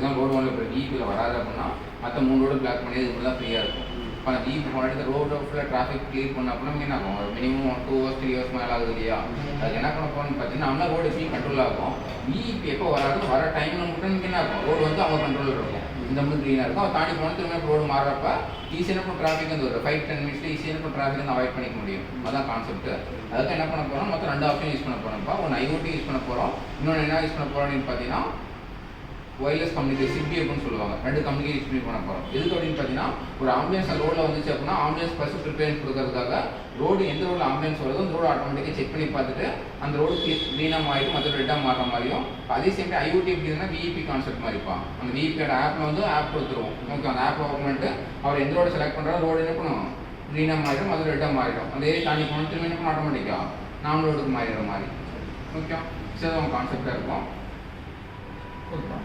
Example road ஒன்றில் இப்போ விஇபியில் வராது அப்படின்னா மற்ற 3 ரோடு பிளாக் பண்ணி இது தான் ஃப்ரீயாக இருக்கும். இப்போ அந்த விஇபி முன்னாடி ரோடு ஃபுல்லாக டிராஃபிக் கிளியர் பண்ண அப்படின்னா என்ன ஆகும், மினிமம் 2 hours 3 hours மேலே ஆகுது இல்லையா? அதுக்கு என்ன பண்ண போகணும்னு பார்த்தீங்கன்னா நம்ம ரோடு எப்படி கண்ட்ரோல் ஆகும், விஇபி எப்போ வராது வர டைமில் மட்டும் என்ன ஆகும், ரோடு வந்து அவங்க கண்ட்ரோலில் இருக்கும். இந்த மாதிரி க்ளீனாக இருக்கும். அதை தாண்டி போனால் திரும்ப ரோடு மாறுறப்ப ஈஸியான டிராஃபிக் வந்து ஒரு 5-10 minutes ஈஸியான டிராஃபிக் வந்து அவாய்ட் பண்ணிக்க முடியும். அதான் கான்செப்ட். அதுக்கு என்ன பண்ண போகிறோம், மொத்தம் 2 ஆப்ஷன் யூஸ் பண்ண போகிறோம்ப்பா. ஒன்று IoT யூஸ் பண்ண போகிறோம், இன்னொன்று என்ன யூஸ் பண்ண போகிறோம் அப்படின்னு பார்த்தீங்கன்னா ஒயர்லெஸ் கம்யூனிகேஷன் சிபி அப்படின்னு சொல்லுவாங்க. 2 கம்யூனிகேஷன் யூஸ் பண்ண போகிறோம். எதுக்கு அப்படின்னு பார்த்தீங்கன்னா ஒரு ஆம்புலன்ஸ் அந்த ரோடில் வந்துச்சு அப்படின்னா ஆம்புலன்ஸ் ஃபர்ஸ்ட் ப்ரிப்பேரன்ஸ் கொடுக்கறதுக்காக ரோடு எந்த ரோடில் ஆம்புலன்ஸ் வருதோ அந்த ரோடு ஆட்டோமேட்டிக்காக செக் பண்ணி பார்த்துட்டு அந்த ரோடு க்ளீனாக மாறிடும், மற்ற ரெட்டாக மாறுற மாதிரியும். அதே சேம் டைம் IoT எப்படின்னா விஇபி கான்செப்ட் மாதிரிப்பா. அந்த விஇபியோட ஆப்பில் வந்து ஆப் கொடுத்துருவோம். ஓகே, அந்த ஆப் ஓப்பன் பண்ணிட்டு அவர் எந்த ரோடு செலக்ட் பண்ணுறாரோ ரோடு என்ன பண்ணும், க்ளீனாக மாறிடும், மற்ற ரெட்டாக மாறிடும். அந்த ஏரியா தாண்டி போனால் திரும்ப என்ன பண்ண ஆட்டோமேட்டிக்காக நாம ரோடுக்கு மாறிடுற மாதிரி. ஓகே, சரி அவங்க கான்செப்டாக இருக்கும். ஓகேப்பா.